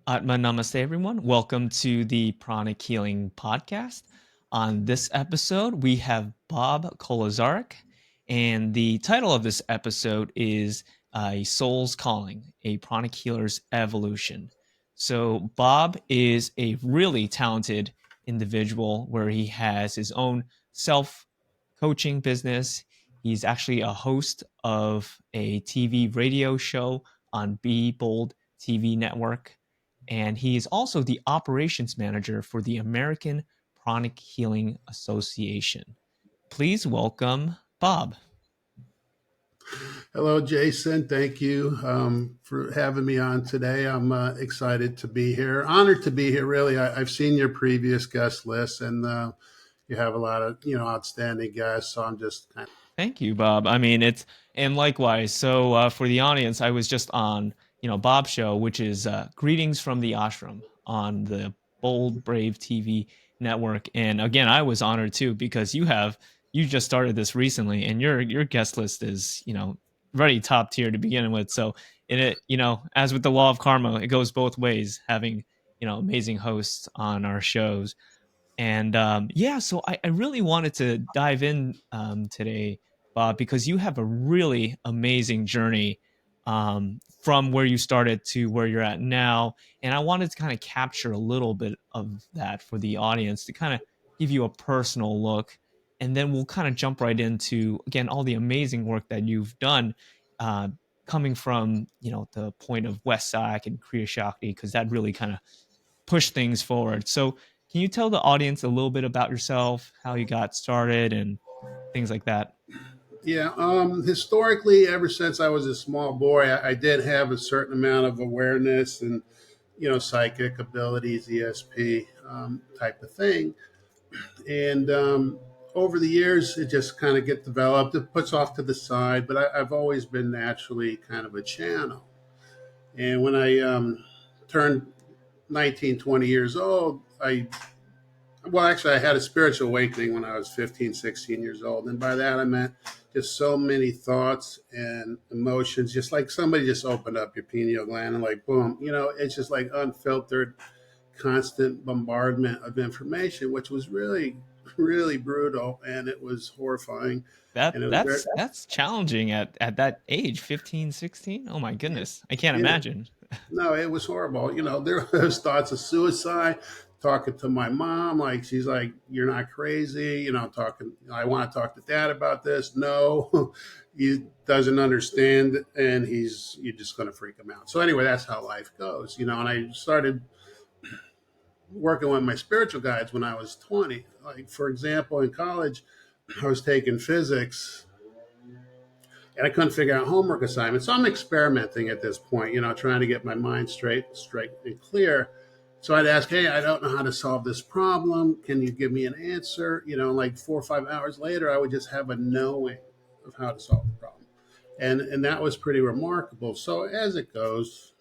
Atma Namaste, everyone. Welcome to the Pranic Healing Podcast. On this episode, we have Bob Koleszarik, and the title of this episode is A Soul's Calling, A Pranic Healer's Evolution. So, Bob is a really talented individual where he has his own self coaching business. He's actually a host of a TV radio show on Be Bold TV network, and he is also the operations manager for the American Pranic Healing Association. Please welcome Bob. Hello, Jason. Thank you for having me on today. I'm excited to be here. Honored to be here, really. I've seen your previous guest list, and you have a lot of outstanding guests. So I'm just kind of. Thank you, Bob. I mean, and likewise. So for the audience, I was just on Bob's show, which is Greetings from the Ashram on the Bold Brave TV network. And again, I was honored too because you just started this recently, and your guest list is very top tier to begin with. So as with the law of karma, it goes both ways. Having amazing hosts on our shows. And so I really wanted to dive in today, Bob, because you have a really amazing journey from where you started to where you're at now. And I wanted to kind of capture a little bit of that for the audience to kind of give you a personal look. And then we'll kind of jump right into, again, all the amazing work that you've done uh, coming from, the point of West Side and Kriya Shakti, because that really kind of pushed things forward. So can you tell the audience a little bit about yourself, how you got started, and things like that? Yeah. Historically, ever since I was a small boy, I did have a certain amount of awareness and psychic abilities, ESP type of thing. And over the years, it just kind of get developed. It puts off to the side, but I've always been naturally kind of a channel. And when I turned 19, 20 years old, I had a spiritual awakening when I was 15, 16 years old. And by that, I meant just so many thoughts and emotions, just like somebody just opened up your pineal gland and like, boom, it's just like unfiltered, constant bombardment of information, which was really, really brutal. And it was horrifying. That And it was very, that's challenging at that age, 15, 16. Oh my goodness. I can't you know, imagine. no, it was horrible. There was thoughts of suicide. Talking to my mom, like she's like, "You're not crazy," Talking, I want to talk to Dad about this. No, he doesn't understand, and you're just going to freak him out. So anyway, that's how life goes, And I started working with my spiritual guides when I was 20. Like for example, in college, I was taking physics and I couldn't figure out homework assignments. So I'm experimenting at this point, trying to get my mind straight and clear. So I'd ask, hey, I don't know how to solve this problem. Can you give me an answer? Like 4 or 5 hours later, I would just have a knowing of how to solve the problem. And that was pretty remarkable. So as it goes,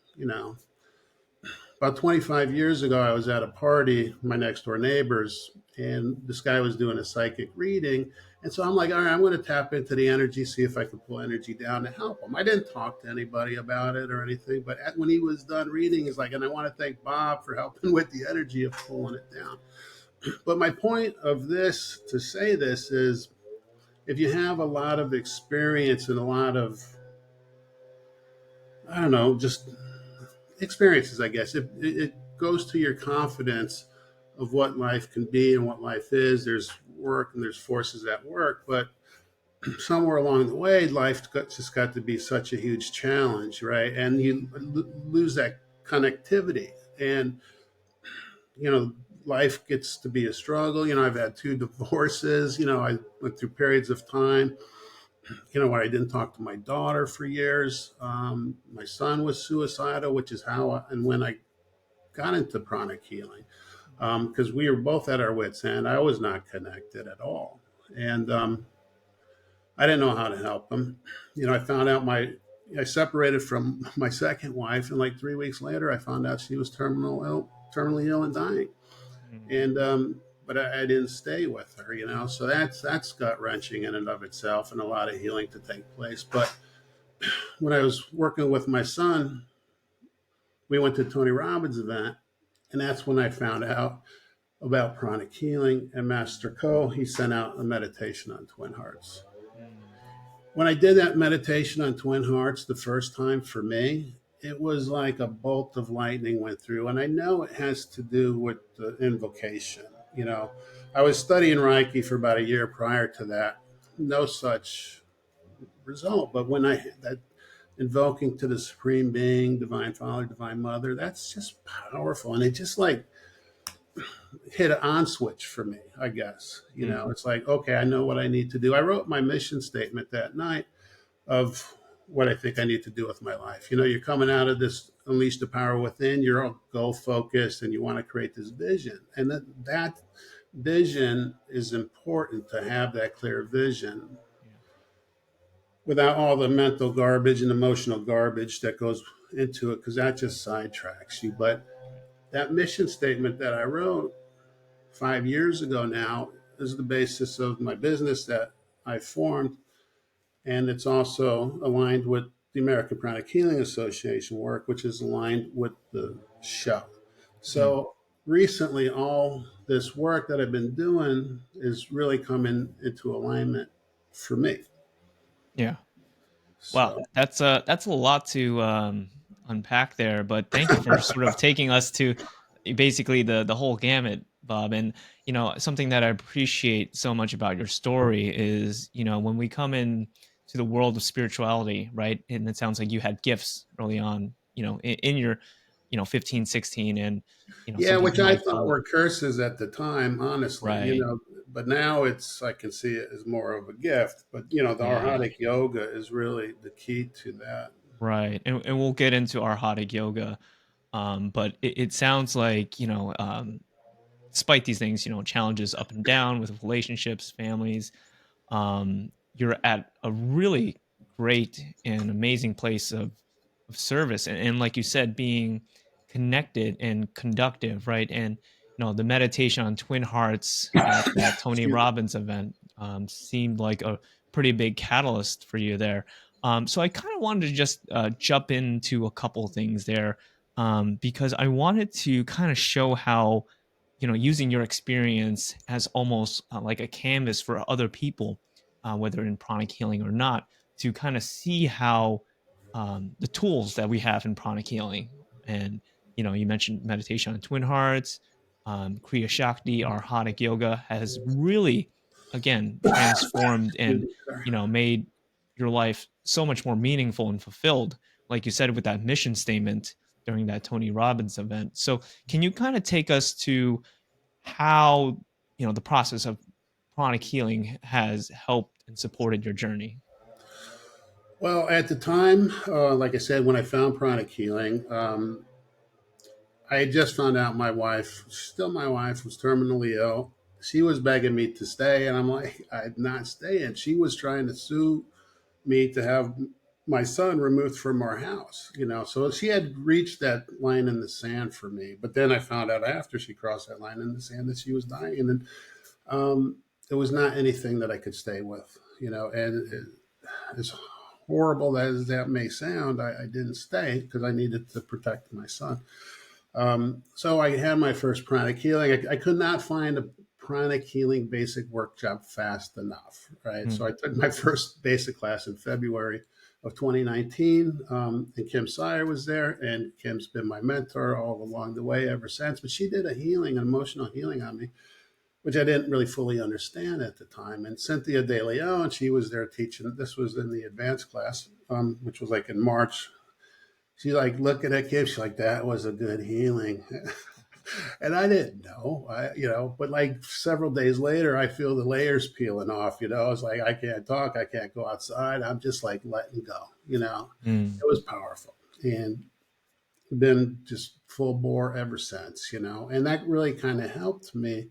about 25 years ago, I was at a party, my next door neighbors, and this guy was doing a psychic reading. And so I'm like, all right, I'm going to tap into the energy, see if I can pull energy down to help him. I didn't talk to anybody about it or anything, but when he was done reading, he's like, and I want to thank Bob for helping with the energy of pulling it down. But my point of this, to say this, is if you have a lot of experience and a lot of, I don't know, just experiences, I guess, it goes to your confidence of what life can be and what life is. There's work and there's forces at work, but somewhere along the way, life just got to be such a huge challenge, right? And you lose that connectivity, and life gets to be a struggle. I've had 2 divorces. I went through periods of time, when I didn't talk to my daughter for years. My son was suicidal, which is how and when I got into pranic healing, because we were both at our wits' end. I was not connected at all, and I didn't know how to help him. I found out I separated from my second wife, and like 3 weeks later, I found out she was terminally ill and dying. Mm. And but I didn't stay with her. So that's gut wrenching in and of itself, and a lot of healing to take place. But when I was working with my son, we went to Tony Robbins' event, and that's when I found out about pranic healing. And Master Ko, he sent out a meditation on twin hearts. Mm. When I did that meditation on twin hearts the first time, for me, it was like a bolt of lightning went through. And I know it has to do with the invocation. You know, I was studying Reiki for about a year prior to that. No such result. But when I that invoking to the Supreme Being, Divine Father, Divine Mother, that's just powerful. And it just like hit an on switch for me, I guess. You know, Mm. it's like, okay, I know what I need to do. I wrote my mission statement that night of what I think I need to do with my life. You know, you're coming out of this unleash the power within, you're all goal focused and you want to create this vision. And that vision is important, to have that clear vision Yeah. without all the mental garbage and emotional garbage that goes into it, because that just sidetracks you. But Right. that mission statement that I wrote 5 years ago now is the basis of my business that I formed. And it's also aligned with the American Pranic Healing Association work, which is aligned with the show. Mm. So recently, all this work that I've been doing is really coming into alignment for me. Yeah. Wow, So, that's a lot to unpack there, but thank you for sort of taking us to basically the whole gamut, Bob. And something that I appreciate so much about your story is when we come in to the world of spirituality, right? And it sounds like you had gifts early on, in your 15, 16, and yeah, something which kind of I like thought were curses at the time, honestly, right, but now I can see it as more of a gift. But, the yeah. Arhatic yoga is really the key to that. Right. And we'll get into Arhatic yoga. But it sounds like, despite these things, challenges up and down with relationships, families, you're at a really great and amazing place of service. And like you said, being connected and conductive, right? And, the meditation on twin hearts at that Tony Excuse me. Robbins event seemed like a pretty big catalyst for you there. So I kind of wanted to just jump into a couple things there because I wanted to kind of show how using your experience as almost like a canvas for other people, whether in pranic healing or not, to kind of see how the tools that we have in pranic healing, and you mentioned meditation on twin hearts, kriya shakti, arhatic yoga has really again transformed Excuse and me, sir. made your life so much more meaningful and fulfilled, like you said with that mission statement during that Tony Robbins event. So can you kind of take us to how the process of chronic healing has helped and supported your journey? Well, at the time, like I said, when I found pranic healing, I had just found out my wife, still my wife, was terminally ill. She was begging me to stay, and I'm like, I'm not staying. She was trying to sue me to have my son removed from our house. So she had reached that line in the sand for me. But then I found out after she crossed that line in the sand that she was dying, and it was not anything that I could stay with. And as horrible as that may sound, I didn't stay because I needed to protect my son. So I had my first pranic healing. I could not find a pranic healing basic workshop fast enough, right? So Mm. I took my first basic class in February of 2019, and Kim Sire was there, and Kim's been my mentor all along the way ever since. But she did a healing, an emotional healing on me, which I didn't really fully understand at the time. And Cynthia De Leon, she was there teaching. This was in the advanced class, which was like in March. She like looked at Kim. She's like, "That was a good healing," and I didn't know. But like several days later, I feel the layers peeling off. It's like I can't talk, I can't go outside. I'm just like letting go. Mm. It was powerful, and been just full bore ever since. And that really kind of helped me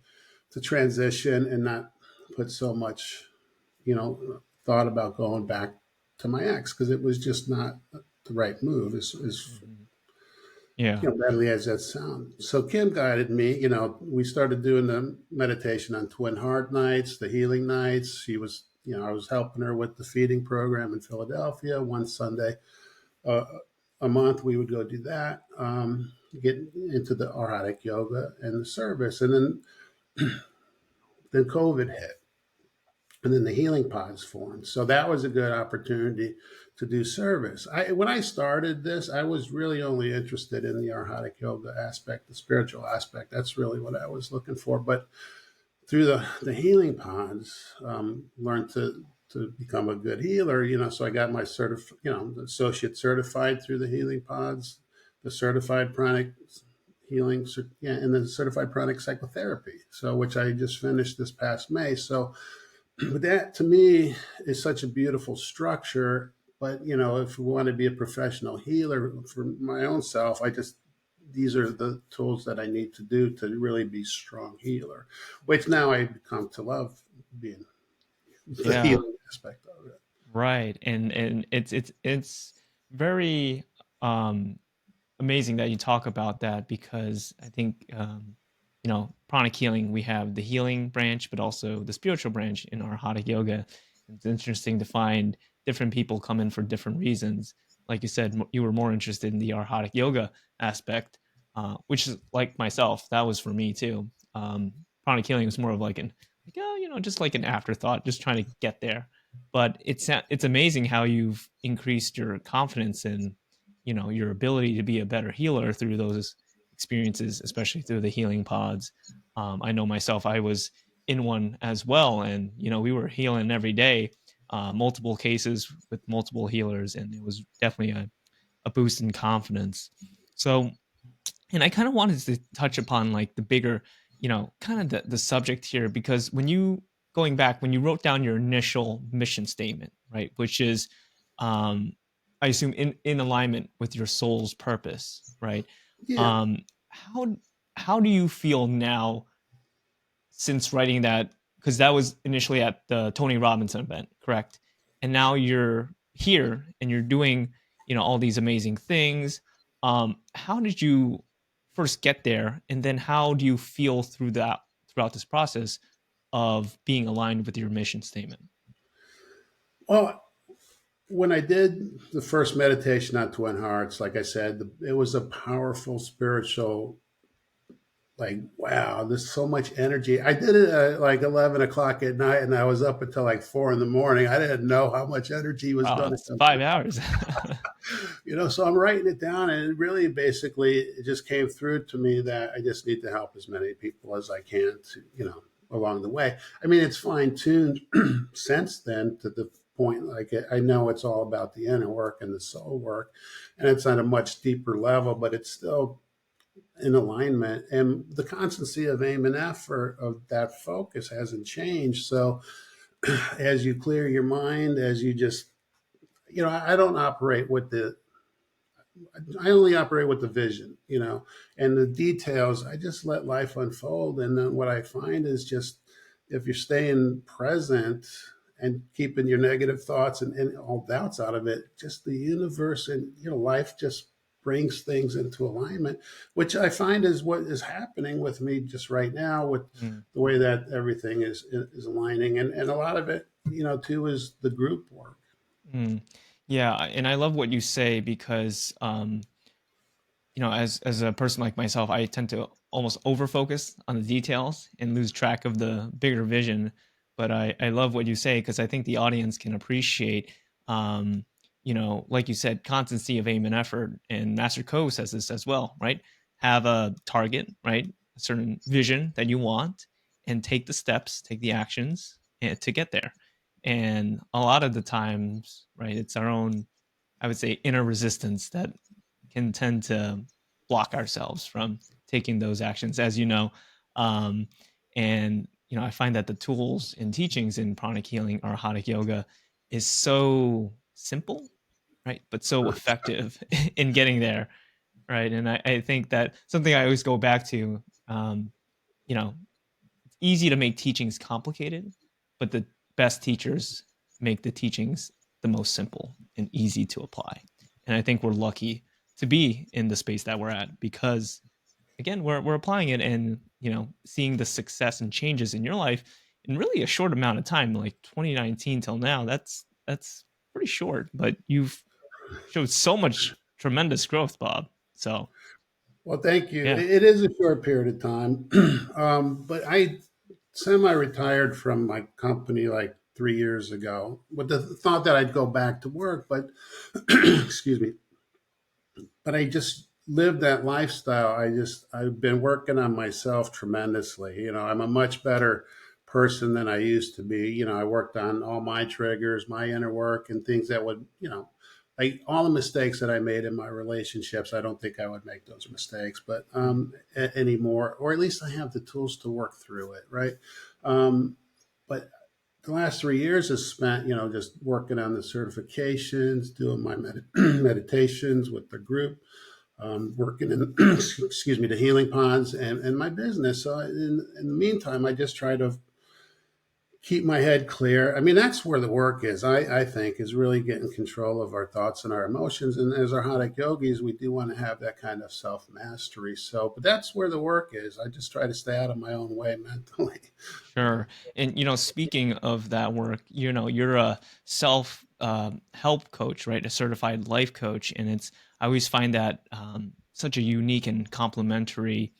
to transition and not put so much, thought about going back to my ex, because it was just not the right move. As Mhm. Yeah. badly as that sounds. So Kim guided me. We started doing the meditation on twin heart nights, the healing nights. She was, I was helping her with the feeding program in Philadelphia one Sunday. Uh, a month we would go do that, get into the Arhatic yoga and the service. And then COVID hit, and then the healing pods formed. So that was a good opportunity to do service. When I started this, I was really only interested in the Arhatic yoga aspect, the spiritual aspect. That's really what I was looking for. But through the healing pods, learned to become a good healer. So I got my associate certified through the healing pods, the certified pranic healing, yeah, and the certified pranic psychotherapy. So which I just finished this past May. So but that to me is such a beautiful structure. But if we want to be a professional healer for my own self, these are the tools that I need to do to really be a strong healer, which now I come to love being the Yeah. healing aspect of it. Right. And it's very amazing that you talk about that, because I think pranic healing, we have the healing branch but also the spiritual branch in our Hatha yoga. It's interesting to find different people come in for different reasons. Like you said, you were more interested in the Arhatic yoga aspect, which is like myself. That was for me too. Pranic healing was more of like just like an afterthought, just trying to get there. But it's amazing how you've increased your confidence in your ability to be a better healer through those experiences, especially through the healing pods. I know myself, I was in one as well, and we were healing every day, multiple cases with multiple healers, and it was definitely a boost in confidence. So, and I kind of wanted to touch upon like the bigger, kind of the subject here, because going back, when you wrote down your initial mission statement, right, which is, um, I assume in alignment with your soul's purpose, right? Yeah, Um, how how do you feel now since writing that? Because that was initially at the Tony Robinson event, correct? And now you're here and you're doing, all these amazing things. How did you first get there, and then how do you feel throughout this process of being aligned with your mission statement? well, when I did the first meditation on Twin Hearts, like I said, it was a powerful spiritual, like, wow, there's so much energy. I did it at like 11 o'clock at night, and I was up until like 4 in the morning. I didn't know how much energy was Wow, going to it's come 5 hours. through. So I'm writing it down, and it really basically it just came through to me that I just need to help as many people as I can along the way. I mean, it's fine tuned since then to the point, like I know it's all about the inner work and the soul work, and it's on a much deeper level, but it's still in alignment. And the constancy of aim and effort of that focus hasn't changed. So as you clear your mind, as you just, I don't operate with I only operate with the vision, and the details, I just let life unfold. And then what I find is just if you're staying present and keeping your negative thoughts and all doubts out of it, just the universe and life just brings things into alignment, which I find is what is happening with me just right now with Mm, the way that everything is aligning. And a lot of it, too, is the group work. mm. Yeah, and I love what you say, because as a person like myself, I tend to almost over focus on the details and lose track of the bigger vision. But I love what you say, because I think the audience can appreciate, like you said, constancy of aim and effort. And Master Co says this as well, right? Have a target, right? A certain vision that you want, and take the steps, take the actions to get there. And a lot of the times, right, it's our own, I would say, inner resistance that can tend to block ourselves from taking those actions, as you know. Um, and I find that the tools and teachings in pranic healing or Arhatic yoga is so simple, right, but so effective in getting there, right? And I think that something I always go back to, you know, it's easy to make teachings complicated, but the best teachers make the teachings the most simple and easy to apply. And I think we're lucky to be in the space that we're at, because again, we're applying it, and seeing the success and changes in your life in really a short amount of time, like 2019 till now. That's pretty short, but you've showed so much tremendous growth, Bob. So Well, thank you. yeah. It is a short period of time, but I semi-retired from my company like 3 years ago with the thought that I'd go back to work, but excuse me, but I just lived that lifestyle. I've been working on myself tremendously. I'm a much better person than I used to be. I worked on all my triggers, my inner work, and things that would, like all the mistakes that I made in my relationships. I don't think I would make those mistakes, but anymore, or at least I have the tools to work through it, right? But the last 3 years is spent, just working on the certifications, doing my meditations with the group, working in, excuse me, the healing ponds and my business. So in the meantime, I just try to keep my head clear. I mean, that's where the work is, I think, is really getting control of our thoughts and our emotions. And as Arhatic yogis, we do want to have that kind of self mastery. So, but that's where the work is. I just try to stay out of my own way mentally. Sure. And speaking of that work, you're a self help coach, right? A certified life coach, and I always find that such a unique and complementary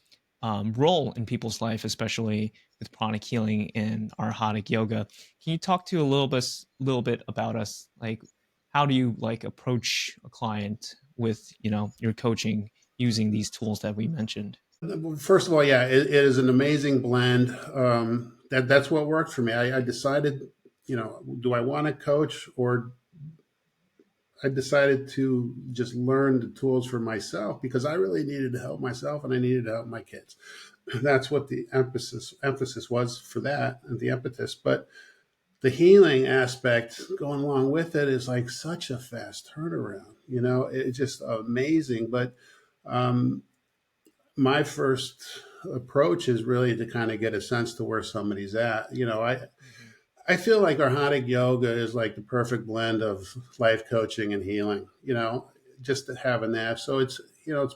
role in people's life, especially with pranic healing and arhatic yoga. Can you talk to a little bit about us? Like, how do you like approach a client with your coaching using these tools that we mentioned? First of all, yeah, it is an amazing blend. That's what worked for me. I decided, do I want to coach, or I decided to just learn the tools for myself because I really needed to help myself and I needed to help my kids. That's what the emphasis was for that, and the impetus. But the healing aspect going along with it is like such a fast turnaround. It's just amazing. But um, my first approach is really to kind of get a sense to where somebody's at. Mhm. I feel like Arhatic yoga is like the perfect blend of life coaching and healing, just to have that. So it's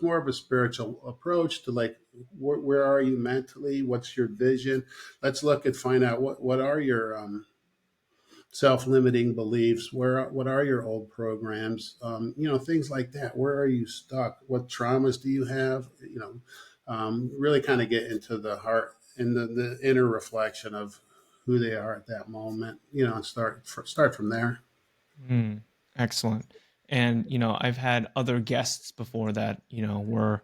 more of a spiritual approach to like, where are you mentally? What's your vision? Let's look and find out what are your self-limiting beliefs, what are your old programs, things like that. Where are you stuck? What traumas do you have? Really kind of get into the heart and the inner reflection of who they are at that moment, and start from there. Mm, excellent. And I've had other guests before that were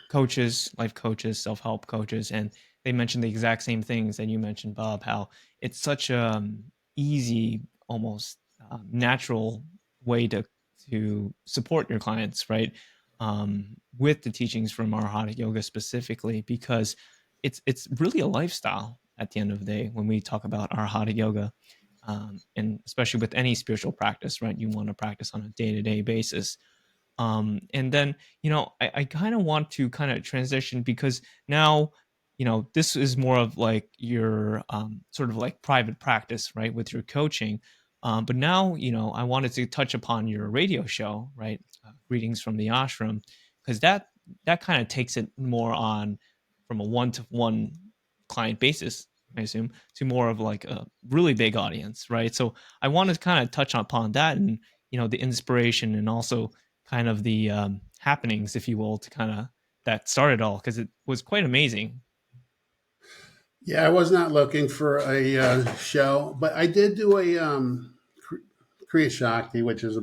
coaches, life coaches, self help coaches, and they mentioned the exact same things that you mentioned, Bob. How it's such a easy, almost natural way to support your clients, right? With the teachings from Arhata Yoga specifically, because it's really a lifestyle at the end of the day when we talk about Arhata Yoga, and especially with any spiritual practice, right? You want to practice on a day-to-day basis. And then I kind of want to kind of transition because now this is more of like your sort of like private practice, right, with your coaching. But now I wanted to touch upon your radio show, right? Greetings from the Ashram, because that kind of takes it more on from a one-to-one client basis, I assume, to more of like a really big audience, right? So I want to kind of touch upon that, and the inspiration, and also kind of the happenings, if you will, to kind of that started all, because it was quite amazing. Yeah, I was not looking for a show, but I did do a Kriya Shakti, which is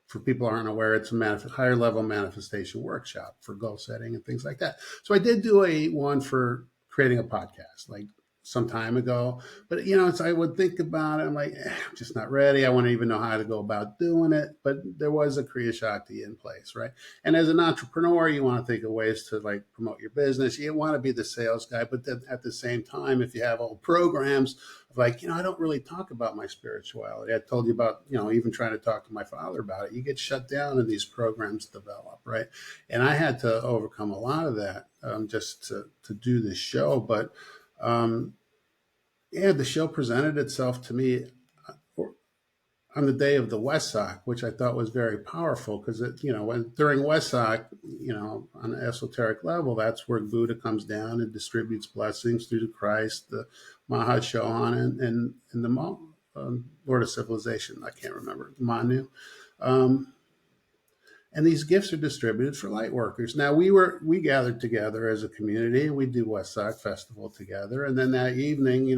for people who aren't aware, it's a higher level manifestation workshop for goal setting and things like that. So I did do a one for creating a podcast like some time ago, but I would think about it. I'm like, I'm just not ready. I wouldn't even know how to go about doing it. But there was a Kriya Shakti in place, right? And as an entrepreneur, you want to think of ways to like promote your business. You want to be the sales guy, but then at the same time, if you have old programs, like, I don't really talk about my spirituality. I told you about, even trying to talk to my father about it. You get shut down and these programs develop, right? And I had to overcome a lot of that, just to do this show. But um, yeah, the show presented itself to me on the day of the Wesak, which I thought was very powerful because during Wesak, on an esoteric level, that's where Buddha comes down and distributes blessings through the Christ, the Mahashohan, and the Lord of Civilization. I can't remember Manu. Um, And these gifts are distributed for light workers. Now we gathered together as a community. We do West Side Festival together, and then that evening,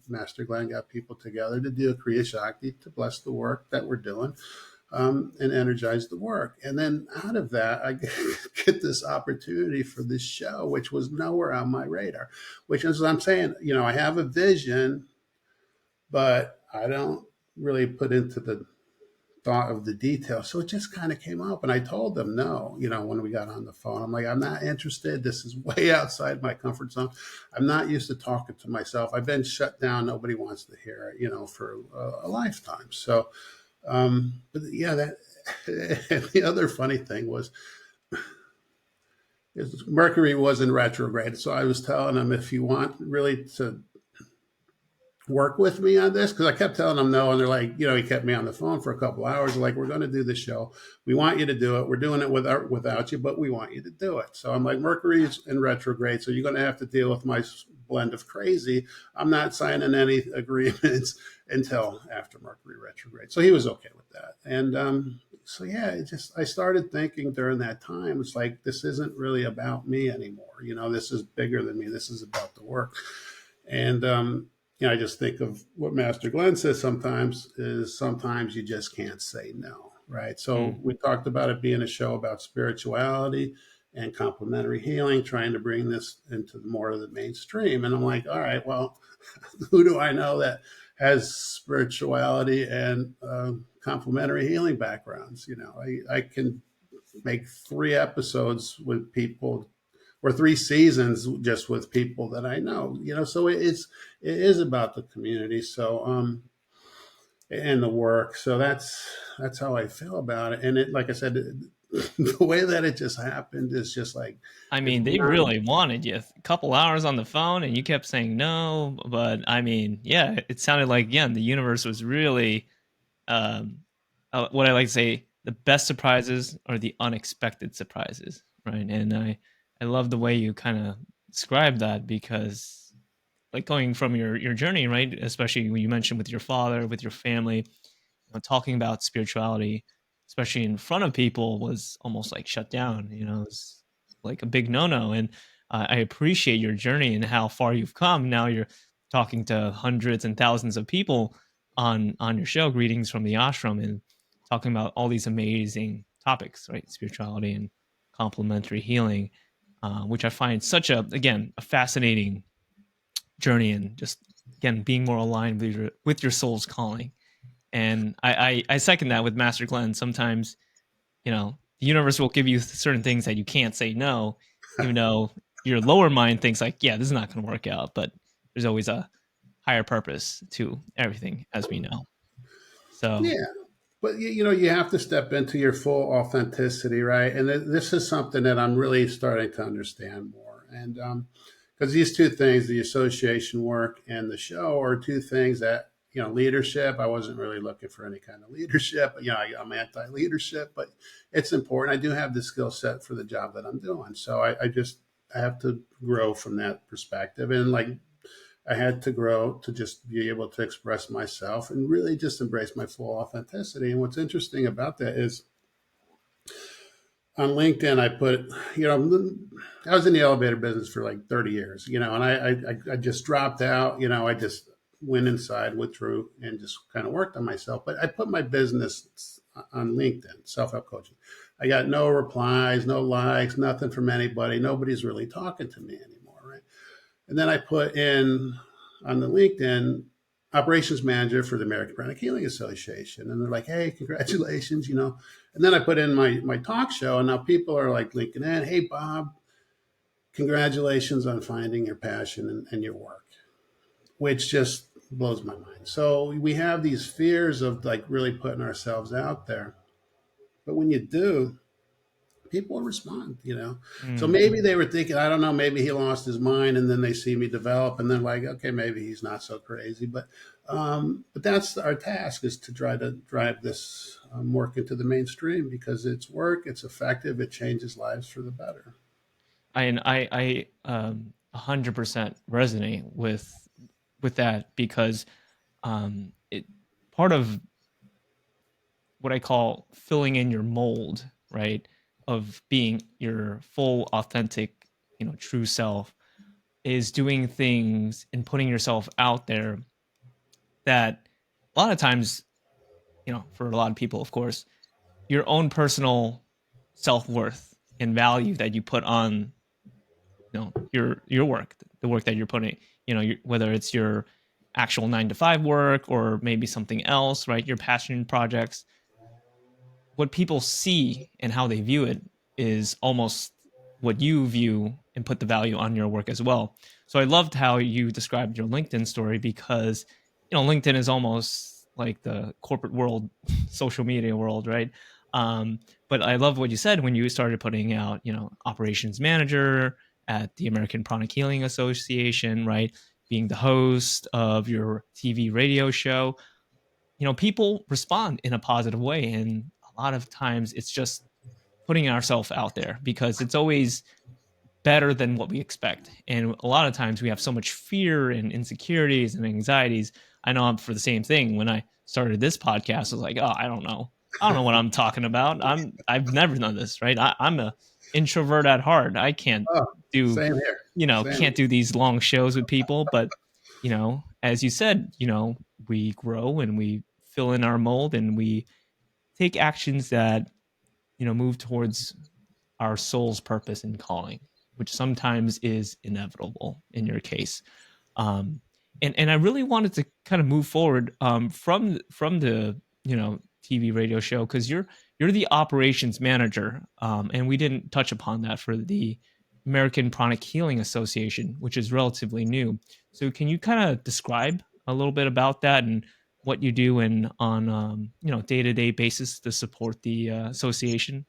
Master Glenn got people together to do a Kriya Shakti to bless the work that we're doing, and energize the work. And then out of that, I get this opportunity for this show, which was nowhere on my radar. Which is, I'm saying, I have a vision, but I don't really put into the thought of the details. So it just kind of came up, and I told them no. When we got on the phone, I'm like, I'm not interested. This is way outside my comfort zone. I'm not used to talking to myself. I've been shut down. Nobody wants to hear it, for a lifetime. So, but yeah, that. And the other funny thing was, Mercury was in retrograde. So I was telling him, if you want really to work with me on this, because I kept telling them no, and they're like, he kept me on the phone for a couple hours. Like, we're going to do the show. We want you to do it. We're doing it without you, but we want you to do it. So I'm like, Mercury's in retrograde, so you're going to have to deal with my blend of crazy. I'm not signing any agreements until after Mercury retrograde. So he was okay with that. And so yeah, I started thinking during that time, it's like, this isn't really about me anymore. This is bigger than me. This is about the work. And I just think of what Master Glenn says sometimes you just can't say no, right? So we talked about it being a show about spirituality and complementary healing, trying to bring this into more of the mainstream. And I'm like, all right, well, who do I know that has spirituality and complementary healing backgrounds? I can make 3 episodes with people, or 3 seasons just with people that I know, so it is about the community. So, and the work. So that's how I feel about it. And it, like I said, the way that it just happened is just like, I it's mean, they beyond. really wanted you. A couple hours on the phone and you kept saying no. But I mean, yeah, it sounded like, again, the universe was really, um, what I like to say, the best surprises are the unexpected surprises, right? And I love the way you kind of describe that, because like going from your journey, right? Especially when you mentioned with your father, with your family, talking about spirituality, especially in front of people, was almost like shut down. It's like a big no-no. And I appreciate your journey and how far you've come. Now you're talking to hundreds and thousands of people on your show, Greetings from the Ashram, and talking about all these amazing topics, right? Spirituality and complementary healing, which I find such a fascinating journey, and just again being more aligned with your soul's calling. And I second that with Master Glenn. Sometimes, the universe will give you certain things that you can't say no, even though your lower mind thinks like, yeah, this is not going to work out. But there's always a higher purpose to everything, as we know. So, Yeah. But you have to step into your full authenticity, right? And this is something that I'm really starting to understand more. And because these 2 things, the association work and the show, are 2 things that, leadership. I wasn't really looking for any kind of leadership. I'm anti-leadership, but it's important. I do have the skill set for the job that I'm doing, so I have to grow from that perspective. And like, I had to grow to just be able to express myself and really just embrace my full authenticity. And what's interesting about that is, on LinkedIn, I put, I was in the elevator business for like 30 years, and I just dropped out, I just went inside, withdrew, and just kind of worked on myself. But I put my business on LinkedIn, Self Help Coaching. I got no replies, no likes, nothing from anybody. Nobody's really talking to me anymore, right? And then I put in on the LinkedIn, operations manager for the American Pranic Healing Association. And they're like, hey, congratulations, And then I put in my talk show, and now people are like linking in, hey, Bob, congratulations on finding your passion and your work, which just blows my mind. So we have these fears of like really putting ourselves out there. But when you do, people respond. So mm, maybe they were thinking, I don't know, maybe he lost his mind, and then they see me develop, and they're like, okay, maybe he's not so crazy. But that's our task, is to try to drive this work into the mainstream, because it's work, it's effective, it changes lives for the better. I 100% resonate with that, because it part of what I call filling in your mold, right, of being your full, authentic, true self, is doing things and putting yourself out there that a lot of times, for a lot of people, of course, your own personal self-worth and value that you put on, your work, the work that you're putting, whether it's your actual 9 to 5 work or maybe something else, right? Your passion projects, what people see and how they view it is almost what you view and put the value on your work as well. So I loved how you described your LinkedIn story, because LinkedIn is almost like the corporate world, social media world, right? But I love what you said when you started putting out, operations manager at the American Pranic Healing Association, right? Being the host of your TV radio show. People respond in a positive way, and a lot of times it's just putting ourselves out there, because it's always better than what we expect. And a lot of times we have so much fear and insecurities and anxieties. I know I'm for the same thing. When I started this podcast, I was like, oh, I don't know. I don't know what I'm talking about. I've never done this, right? I'm a introvert at heart. I can't Oh, do, same here. Same. can't do these long shows with people. But, as you said, we grow and we fill in our mold and we take actions that, move towards our soul's purpose and calling, which sometimes is inevitable in your case. Um, and I really wanted to kind of move forward, from the, TV radio show, because you're the operations manager, and we didn't touch upon that for the American Pranic Healing Association, which is relatively new. So can you kind of describe a little bit about that and what you do and on, day-to-day basis to support the association?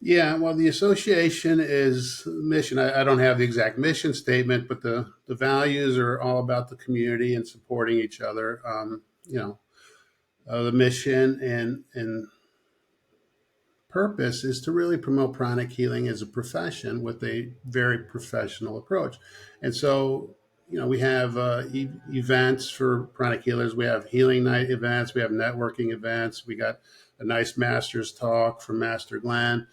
Yeah, well, the association is mission. I don't have the exact mission statement, but the values are all about the community and supporting each other. The mission and purpose is to really promote pranic healing as a profession with a very professional approach. And so, we have events for pranic healers. We have healing night events. We have networking events. We got a nice master's talk from Master Glenn.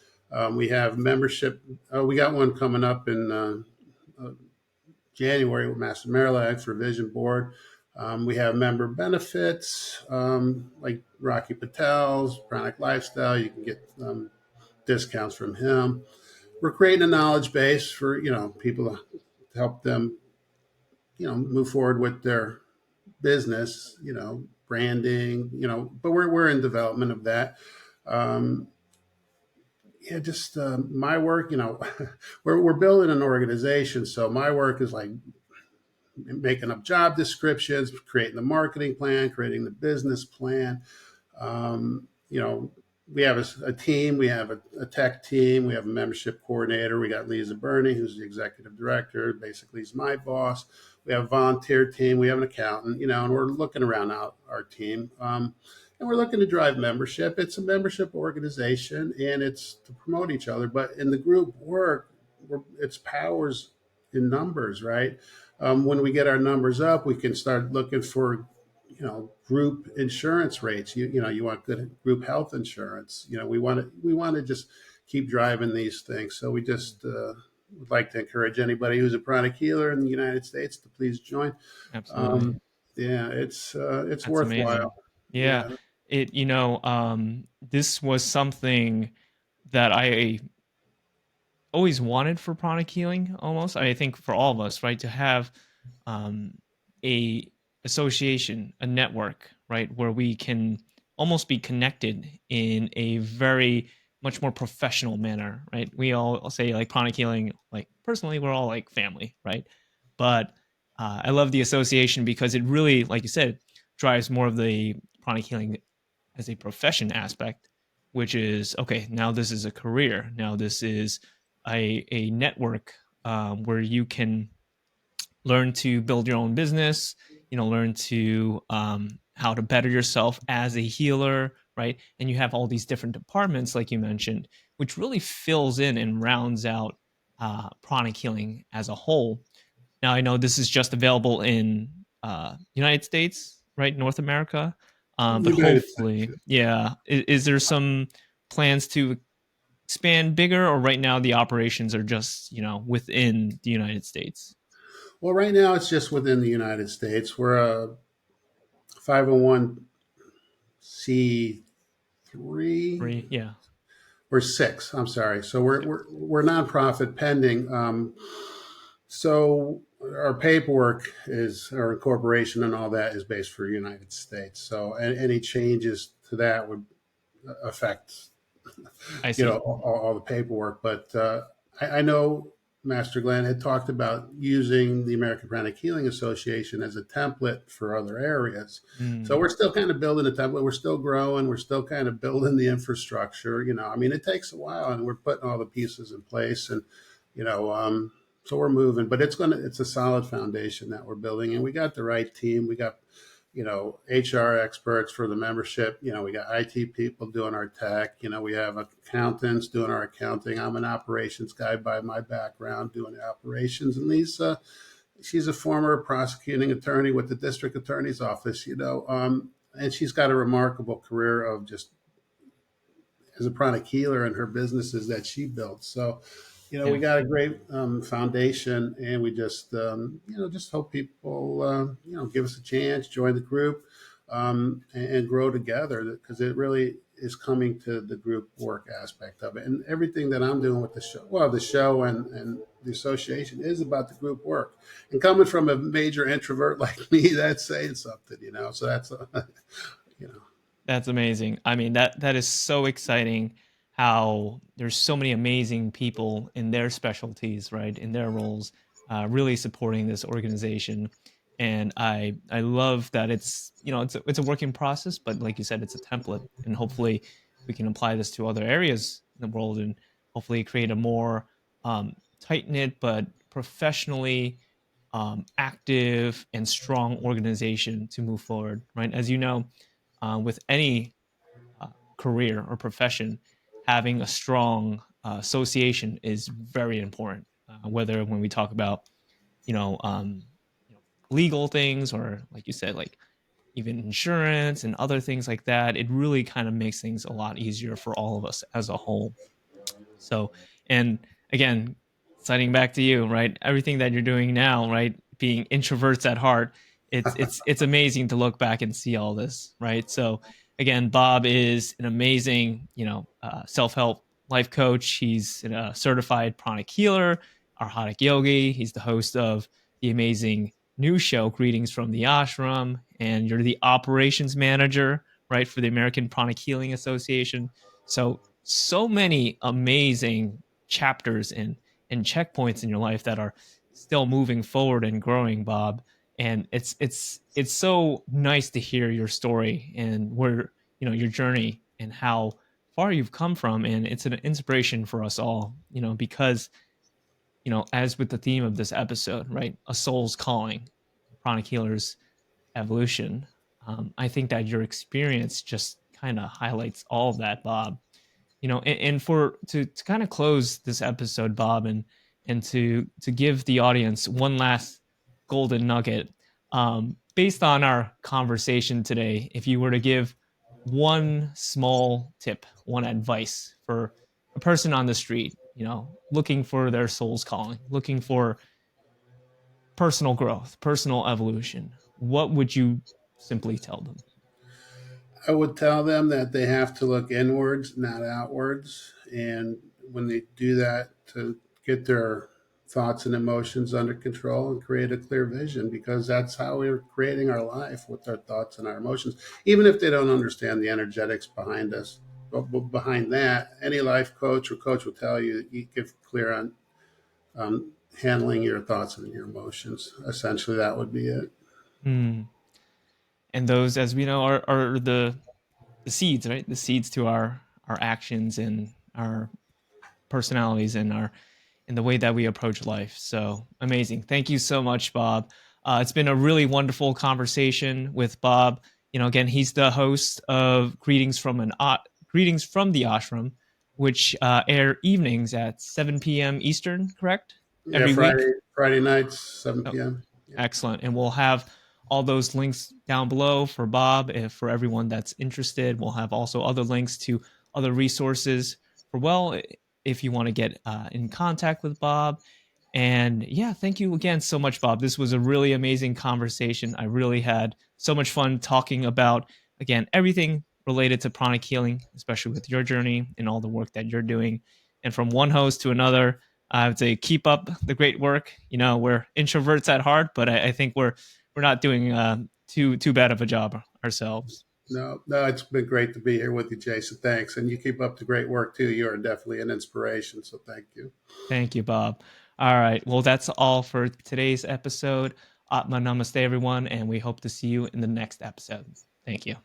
We have membership. We got one coming up in January with Master Marilag for Vision Board. We have member benefits like Rocky Patel's Pranic Lifestyle. You can get discounts from him. We're creating a knowledge base for people to help them move forward with their business, branding, but we're in development of that. Um, yeah, just my work, we're building an organization. So my work is like making up job descriptions, creating the marketing plan, creating the business plan. You know, we have a team, we have a tech team, we have a membership coordinator. We got Lisa Burney, who's the executive director. Basically, he's my boss. We have a volunteer team. We have an accountant, and we're looking around out our team. And we're looking to drive membership. It's a membership organization, and it's to promote each other. But in the group work, it's powers in numbers, right? When we get our numbers up, we can start looking for, group insurance rates. You want good group health insurance. We want to just keep driving these things. So we just would like to encourage anybody who's a pranic healer in the United States to please join. Absolutely. Um, yeah, it's That's worthwhile. amazing. Yeah. Yeah. This was something that I always wanted for pranic healing, almost. I think for all of us, right, to have um, a association, a network, right, where we can almost be connected in a very much more professional manner, right? We all say like pranic healing, like personally, we're all like family, right? But I love the association because it really, like you said, drives more of the pranic healing as a profession aspect, which is okay. Now this is a career. Now this is a network, where you can learn to build your own business, learn to, how to better yourself as a healer, right? And you have all these different departments, like you mentioned, which really fills in and rounds out pranic healing as a whole. Now I know this is just available in United States, right, North America, but United States. hopefully, yeah. Is there some plans to expand bigger, or right now the operations are just, within the United States? Well, right now it's just within the United States. We're a 501c3. Yeah. We're six. I'm sorry. So we're nonprofit pending. So our paperwork is our incorporation and all that is based for the United States. So any changes to that would affect I see. all the paperwork. But I know Master Glenn had talked about using the American Pranic Healing Association as a template for other areas. So Mm, we're still kind of building a template. We're still growing. We're still kind of building the infrastructure. I mean, it takes a while, and we're putting all the pieces in place, and you know, so we're moving. But it's a solid foundation that we're building, and we got the right team. We got HR experts for the membership. We got IT people doing our tech. We have accountants doing our accounting. I'm an operations guy by my background, doing the operations. And Lisa, she's a former prosecuting attorney with the district attorney's office, and she's got a remarkable career of just as a pranic healer in her businesses that she built. So, we yeah. got a great foundation, and we just, just hope people, give us a chance, join the group, and grow together, because it really is coming to the group work aspect of it. And everything that I'm doing with the show and the association is about the group work. And coming from a major introvert like me, that's saying something, so that's, you know, That's amazing. I mean, that is so exciting how there's so many amazing people in their specialties, right, in their roles, really supporting this organization. And I love that it's a working process, but like you said, it's a template, and hopefully we can apply this to other areas in the world, and hopefully create a more tight knit but professionally active and strong organization to move forward, right? As you know, with any career or profession, having a strong association is very important. Whether when we talk about you know, um, legal things, or like you said, like even insurance and other things like that, it really kind of makes things a lot easier for all of us as a whole. So, and again, citing back to you, right? Everything that you're doing now, right? Being introverts at heart, it's amazing to look back and see all this, right? So, again, Bob is an amazing, self help life coach. He's a certified pranic healer, Arhatic Yogi. He's the host of the amazing new show, Greetings from the Ashram, and you're the operations manager, right, for the American Pranic Healing Association. So many amazing chapters and checkpoints in your life that are still moving forward and growing, Bob. And it's so nice to hear your story and where your journey and how far you've come from. And it's an inspiration for us all, because as with the theme of this episode, right, a soul's calling, chronic healers evolution. I think that your experience just kind of highlights all of that, Bob. And for to kind of close this episode, Bob, and to give the audience one last golden nugget, based on our conversation today, if you were to give one small tip, one advice for a person on the street, looking for their soul's calling, looking for personal growth, personal evolution, what would you simply tell them? I would tell them that they have to look inwards, not outwards. And when they do that, to get their thoughts and emotions under control and create a clear vision, because that's how we're creating our life, with our thoughts and our emotions, even if they don't understand the energetics behind us. But behind that, any life coach or coach will tell you you get clear on handling your thoughts and your emotions. Essentially, that would be it. Hmm. And those, as we know, are the seeds, right? The seeds to our actions and our personalities and our in the way that we approach life. So amazing. Thank you so much, Bob. It's been a really wonderful conversation with Bob. Again, he's the host of Greetings from the Ashram, which air evenings at 7 p.m. Eastern, correct? Yeah, Every week. Friday nights, 7 Oh, p.m. Yeah. excellent. And we'll have all those links down below for Bob. If for everyone that's interested, we'll have also other links to other resources for, well, if you want to get in contact with Bob. And yeah, thank you again so much, Bob. This was a really amazing conversation. I really had so much fun talking about, again, everything related to pranic healing, especially with your journey and all the work that you're doing. And from one host to another, I would say keep up the great work. You know, we're introverts at heart, but I think we're not doing too bad of a job ourselves. No, no, it's been great to be here with you, Jason. Thanks. And you keep up the great work too. You are definitely an inspiration. So thank you. Thank you, Bob. All right. Well, that's all for today's episode. Atma Namaste, everyone, and we hope to see you in the next episode. Thank you.